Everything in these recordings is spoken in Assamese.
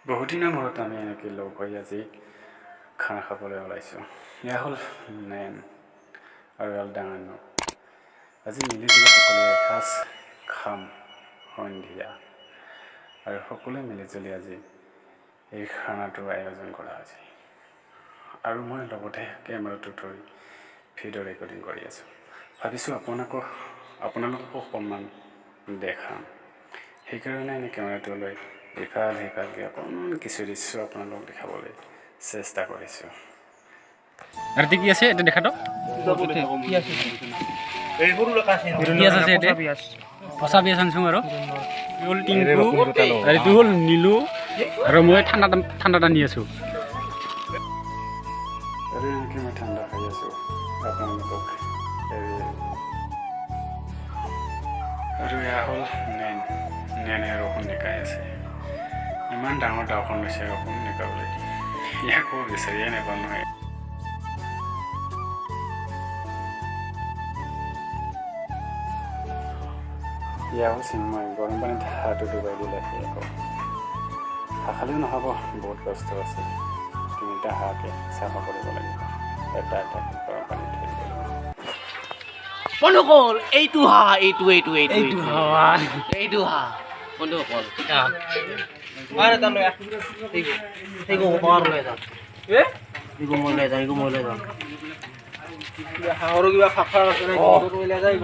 বহুত দিনৰ মূৰত আমি এনেকৈ লগ হৈ আজি খানা খাবলৈ ওলাইছোঁ। এয়া হ'ল নেন আৰু এল ডাঙৰ ন। আজি মিলিজুলি সকলোৱে এসাঁজ খাম সন্ধিয়া আৰু সকলোৱে মিলিজুলি আজি এই খানাটোৰ আয়োজন কৰা হৈছে আৰু মই লগতে কেমেৰাটো ধৰি ভিডিঅ' ৰেকৰ্ডিং কৰি আছোঁ। ভাবিছোঁ আপোনালোককো অকণমান দেখাম, সেইকাৰণে আমি কেমেৰাটো লৈ ইফাল সিফালকৈ অকণমান কিছু দৃশ্য আপোনালোকক দেখাবলৈ চেষ্টা কৰিছোঁ। আৰু কি আছে এটা দেখাটো পচা পিঁয়াজ আনিছোঁ আৰু হ'ল টিংকু আৰু এইটো হ'ল নীলু আৰু মই ঠাণ্ডা নি আছোঁ। আৰু এনেকৈ মই ঠাণ্ডা খাই আছোঁ আপোনালোকক আৰু এয়া হ'ল নেনে ৰসুন নিকাই আছে। ইমান ডাঙৰ দাওখন লৈছে ৰসুন নিকাবলৈ, ইয়াক ক'ব বিচাৰিয়ে নাপাওঁ নহয়। এয়া হ'ল চিন্ময়, গৰম পানীত হাতটো ডুবাই দিলে সি আকৌ হাঁহ খালেও নহ'ব, বহুত কষ্ট আছে। 3টা হাঁহকে চাফা কৰিব লাগিব, এটা গৰম পানীত থৈ দিব লাগিব। বন্ধুসকল এইটো হাঁহ এইটো হাঁহ বন্ধুসকল হাঁহৰো কিবা ফাফা আছে নে লৈ যায়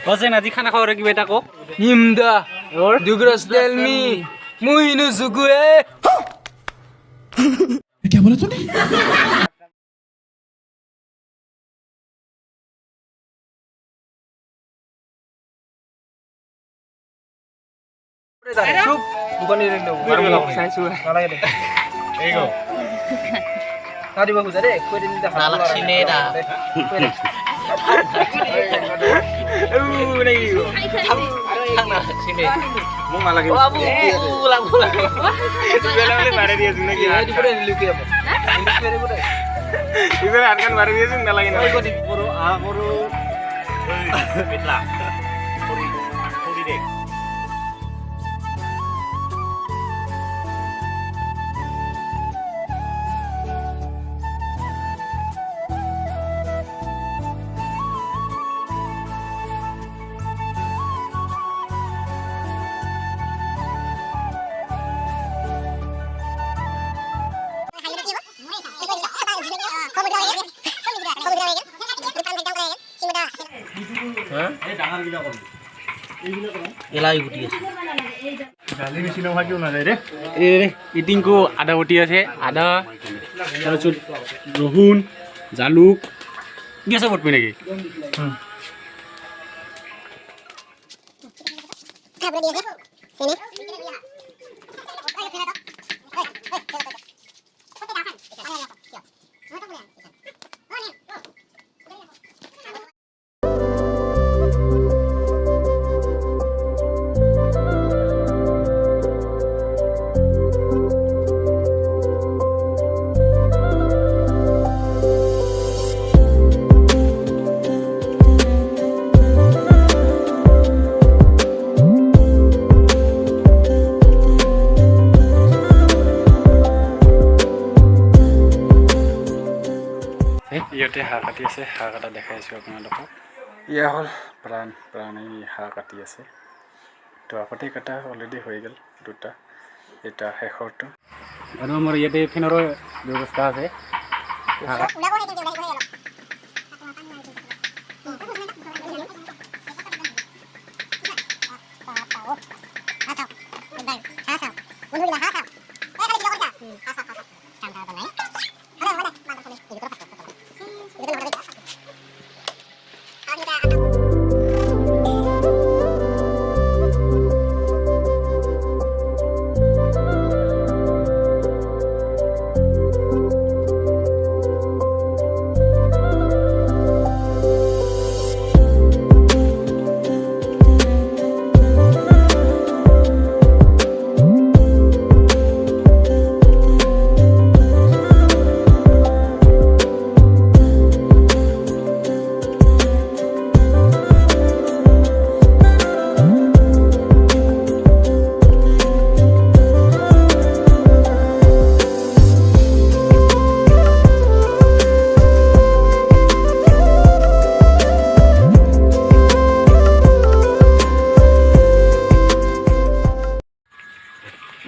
বচেন আজি খানা খাওয়ার কি বেটা কো নিমদা দুগ্রস তেলমি মুহিনু সুকুয়ে क्या बोला तूने? চুপ দোকানে রেলো মারবলা চাইছো নালাগে দে এই গো না দিব খুজা দে কই দিন দে না লাগছিনে দা খানা লাগছিনে মোক নালাগে বাবু লাগবো বেলা বেলা বাড়ি দিয়েছ নাকি এই দিপরে লুকি যাব ইন্ডিপরে বড় ইবেলা আটকান বাড়ি দিয়েছ নালাগে না ওই গদি বড় আ বড় পিতলা থোড়ি দে এলাই গুটি আছে গালি বেশি না ভাগিও না রে ইটিংকু আদা বটি আছে, আদা তাৰপিছত ৰহুন জালুক গেছে বটবি নেকি ইয়াতে হাঁহ কাটি আছে, হাঁহ কাটা দেখাইছোঁ আপোনালোকক। এয়া হ'ল প্ৰাণ এই হাঁহ কাটি আছে। তো আগতে কটা অলৰেডি হৈ গ'ল 2টা, এটা শেষৰটো। আৰু আমাৰ ইয়াতে ফেনৰো ব্যৱস্থা আছে।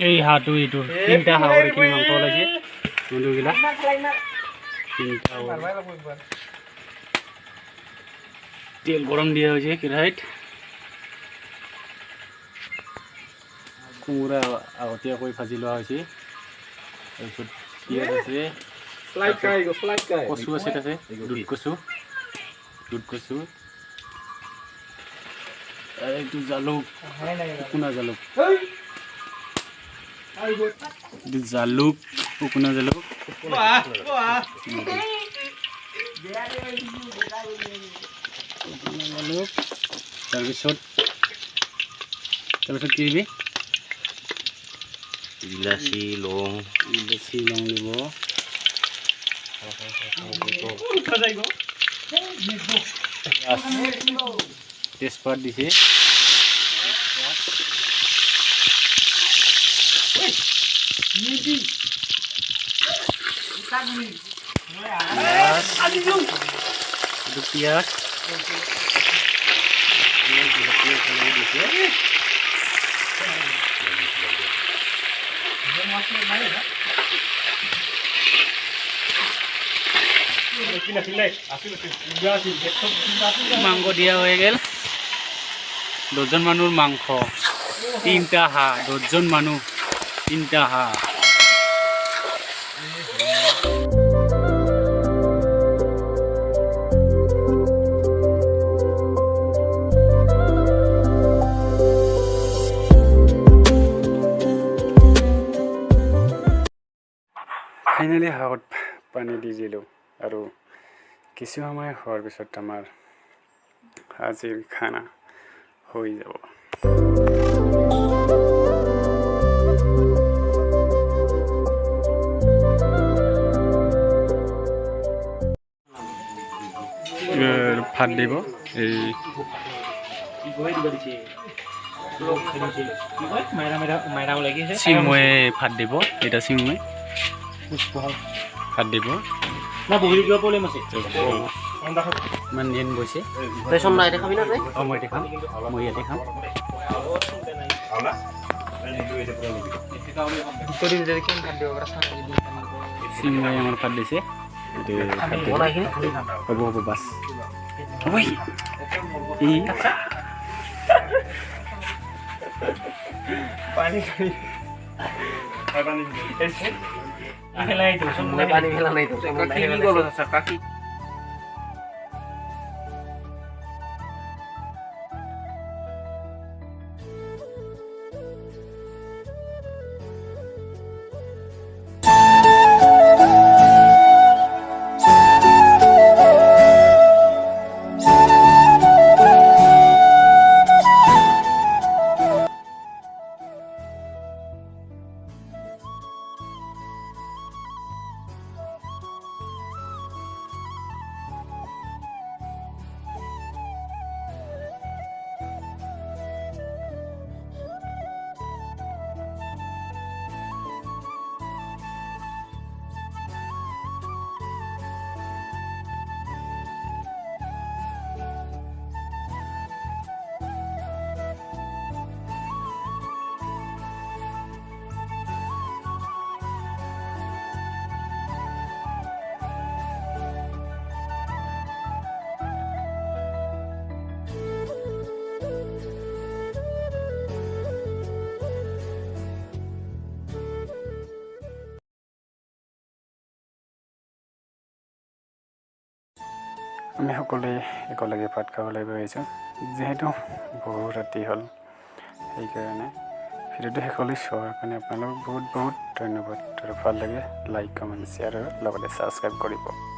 এই হাঁহটো এইটো তিনিটা হাঁহৰ এইখিনি মাংস ওলাইছে বন্ধুগিলা তিনিটা তেল গৰম দিয়া হৈছে কেৰাহীত কোমোৰা আগতীয়াকৈ ভাজি লোৱা হৈছে তাৰপিছত পিঁয়াজ আছে কচু আছে তাতে দুধ কচু এইটো জালুক শুকুনা জালুক শুকুনা জালুক তাৰপিছত কি দিবি ইলাচি লং দিব তেজপাত দিছে পিঁয়াজ মাংস দিয়া হয়ে গেল 10 জন মানুহৰ মাংস 3টা হাঁহ 10 জন মানুহ 3টা হাঁহ ফাইনেলি হাঁহত পানী দি দিলোঁ আৰু কিছু সময় হোৱাৰ পিছত আমাৰ আজিৰ খানা হৈ যাব ভাত দিব এই চিংময়ে ভাত দিব এটা চিংময়ে ভাত দিব ইমান দিন বৈছে মই ইয়াতে খাম চিংময়ে আমাৰ ভাত দিছে হ'ব বাছ পানী ফেলা নাই তো কাকি আমি সকলোৱে একেলগে ভাত খাবলৈ বহিছোঁ যিহেতু বহু ৰাতি হ'ল সেইকাৰণে ভিডিঅ'টো শেষলৈ চোৱাৰ কাৰণে আপোনালোকক বহুত ধন্যবাদ আৰু ভাল লাগে লাইক কমেণ্ট শ্বেয়াৰ আৰু লগতে ছাবস্ক্ৰাইব কৰিব